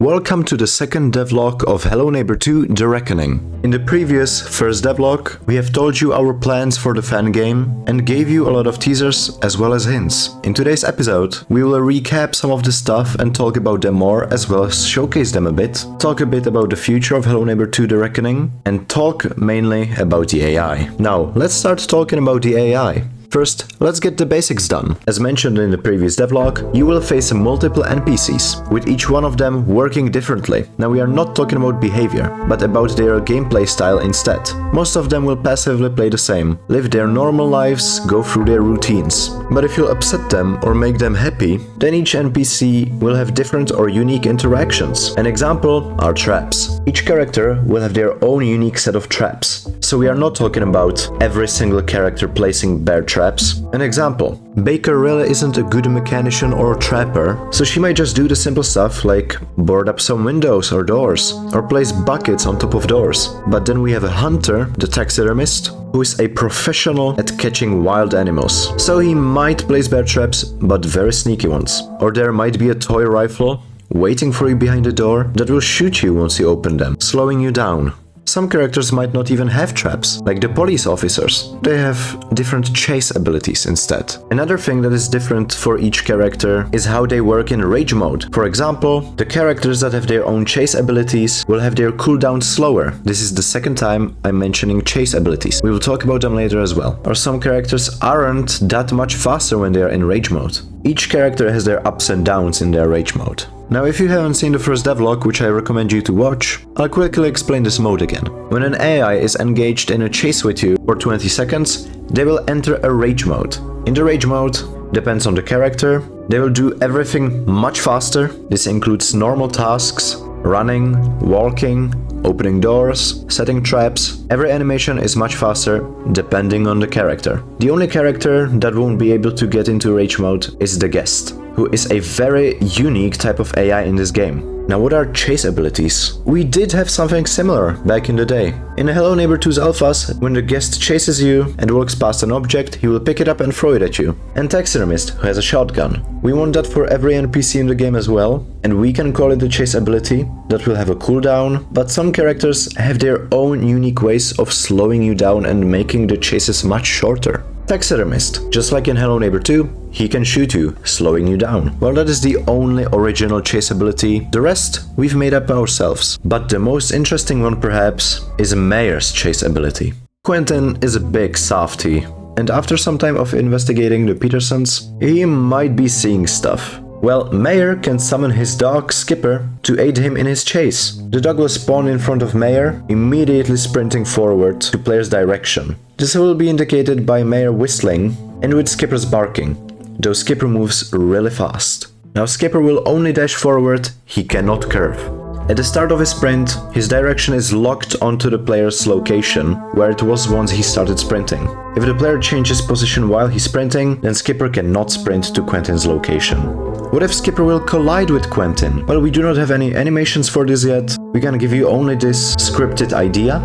welcome to the second devlog of Hello Neighbor 2 The Reckoning. In the previous first devlog, we have told you our plans for the fan game and gave you a lot of teasers as well as hints. In today's episode, we will recap some of the stuff and talk about them more, as well as showcase them a bit, talk a bit about the future of Hello Neighbor 2 The Reckoning, and talk mainly about the AI. Now, let's start talking about the AI. First, let's get the basics done. As mentioned in the previous devlog, you will face multiple NPCs, with each one of them working differently. Now we are not talking about behavior, but about their gameplay style instead. Most of them will passively play the same, live their normal lives, go through their routines. But if you upset them or make them happy, then each NPC will have different or unique interactions. An example are traps. Each character will have their own unique set of traps. So we are not talking about every single character placing bear traps. An example, Baker really isn't a good mechanician or trapper, so she might just do the simple stuff like board up some windows or doors, or place buckets on top of doors. But then we have a hunter, the taxidermist, who is a professional at catching wild animals. So he might place bear traps, but very sneaky ones. Or there might be a toy rifle waiting for you behind the door that will shoot you once you open them, slowing you down. Some characters might not even have traps, like the police officers. They have different chase abilities instead. Another thing that is different for each character is how they work in rage mode. For example, the characters that have their own chase abilities will have their cooldown slower. This is the second time I'm mentioning chase abilities. We will talk about them later as well. Or some characters aren't that much faster when they are in rage mode. Each character has their ups and downs in their rage mode. Now, if you haven't seen the first devlog, which I recommend you to watch, I'll quickly explain this mode again. When an AI is engaged in a chase with you for 20 seconds, they will enter a rage mode. In the rage mode, depends on the character, they will do everything much faster. This includes normal tasks, running, walking, opening doors, setting traps. Every animation is much faster depending on the character. The only character that won't be able to get into rage mode is the guest, who is a very unique type of AI in this game. Now, what are chase abilities? We did have something similar back in the day. In Hello Neighbor 2's alphas, when the guest chases you and walks past an object, he will pick it up and throw it at you. And Taxidermist, who has a shotgun. We want that for every NPC in the game as well, and we can call it the chase ability that will have a cooldown, but some characters have their own unique ways of slowing you down and making the chases much shorter. Taxidermist, just like in Hello Neighbor 2, he can shoot you, slowing you down. Well, that is the only original chase ability. The rest we've made up ourselves. But the most interesting one perhaps is Mayor's chase ability. Quentin is a big softy, and after some time of investigating the Petersons, he might be seeing stuff. Well, Mayor can summon his dog Skipper to aid him in his chase. The dog will spawn in front of Mayor, immediately sprinting forward to player's direction. This will be indicated by Mayor whistling and with Skipper's barking, though Skipper moves really fast. Now Skipper will only dash forward, he cannot curve. At the start of his sprint, his direction is locked onto the player's location, where it was once he started sprinting. If the player changes position while he's sprinting, then Skipper cannot sprint to Quentin's location. What if Skipper will collide with Quentin? Well, we do not have any animations for this yet. We can give you only this scripted idea,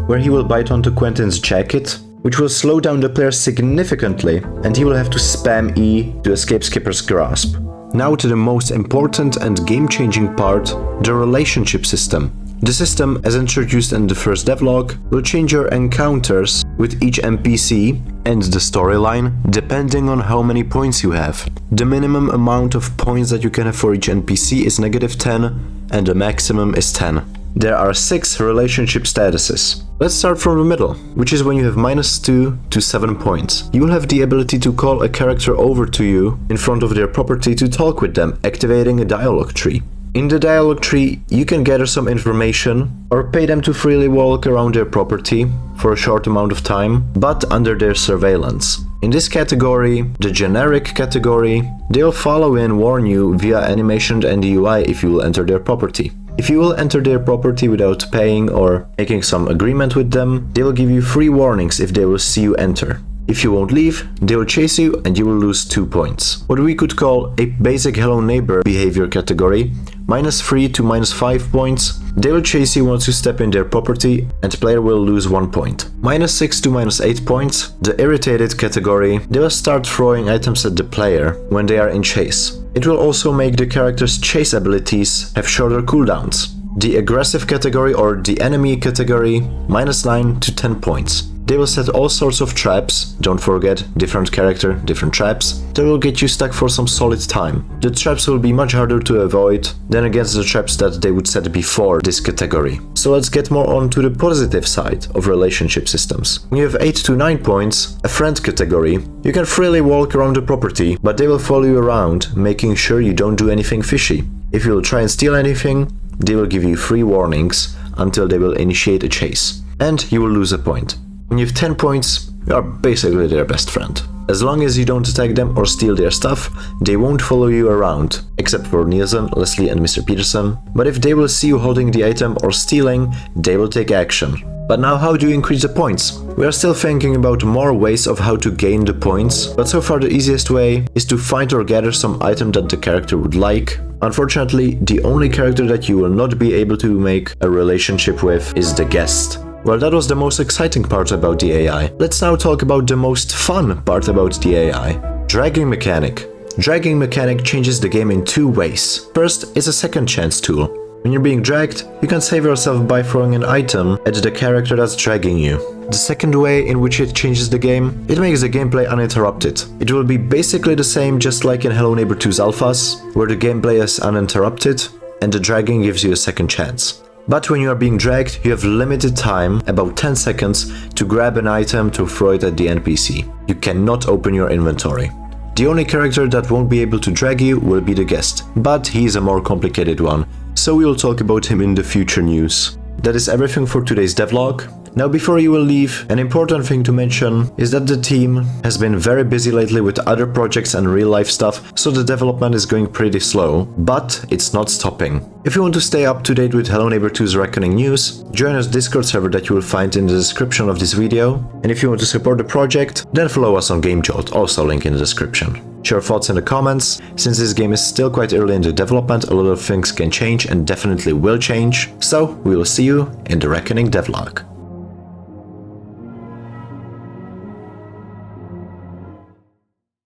where he will bite onto Quentin's jacket, which will slow down the player significantly, and he will have to spam E to escape Skipper's grasp. Now to the most important and game-changing part, the relationship system. The system, as introduced in the first devlog, will change your encounters with each NPC and the storyline depending on how many points you have. The minimum amount of points that you can have for each NPC is -10 and the maximum is 10. There are 6 relationship statuses. Let's start from the middle, which is when you have -2 to 7 points. You will have the ability to call a character over to you in front of their property to talk with them, activating a dialogue tree. In the dialogue tree, you can gather some information or pay them to freely walk around their property for a short amount of time, but under their surveillance. In this category, the generic category, they'll follow and warn you via animation and UI if you will enter their property. If you will enter their property without paying or making some agreement with them, they will give you 3 warnings if they will see you enter. If you won't leave, they will chase you and you will lose 2 points. What we could call a basic Hello Neighbor behavior category, -3 to -5 points. They will chase you once you step in their property and player will lose 1 point. -6 to -8 points, the irritated category. They will start throwing items at the player when they are in chase. It will also make the character's chase abilities have shorter cooldowns. The aggressive category or the enemy category, -9 to 10 points. They will set all sorts of traps, don't forget, different character, different traps, that will get you stuck for some solid time. The traps will be much harder to avoid than against the traps that they would set before this category. So let's get more on to the positive side of relationship systems. When you have 8 to 9 points, a friend category, you can freely walk around the property, but they will follow you around, making sure you don't do anything fishy. If you will try and steal anything, they will give you 3 warnings until they will initiate a chase, and you will lose a point. When you have 10 points, you are basically their best friend. As long as you don't attack them or steal their stuff, they won't follow you around, except for Nielsen, Leslie and Mr. Peterson. But if they will see you holding the item or stealing, they will take action. But now how do you increase the points? We are still thinking about more ways of how to gain the points, but so far the easiest way is to find or gather some item that the character would like. Unfortunately, the only character that you will not be able to make a relationship with is the guest. Well, that was the most exciting part about the AI. Let's now talk about the most fun part about the AI. Dragging mechanic. Dragging mechanic changes the game in 2 ways. First is a second chance tool. When you're being dragged, you can save yourself by throwing an item at the character that's dragging you. The second way in which it changes the game, it makes the gameplay uninterrupted. It will be basically the same just like in Hello Neighbor 2's alphas, where the gameplay is uninterrupted and the dragging gives you a second chance. But when you are being dragged, you have limited time, about 10 seconds, to grab an item to throw it at the NPC. You cannot open your inventory. The only character that won't be able to drag you will be the guest, but he is a more complicated one, so we will talk about him in the future news. That is everything for today's devlog. Now before you will leave, an important thing to mention is that the team has been very busy lately with other projects and real life stuff, so the development is going pretty slow, but it's not stopping. If you want to stay up to date with Hello Neighbor 2's Reckoning news, join us Discord server that you will find in the description of this video, and if you want to support the project, then follow us on GameJolt, also link in the description. Share thoughts in the comments. Since this game is still quite early in the development, a lot of things can change and definitely will change, so we will see you in the Reckoning devlog.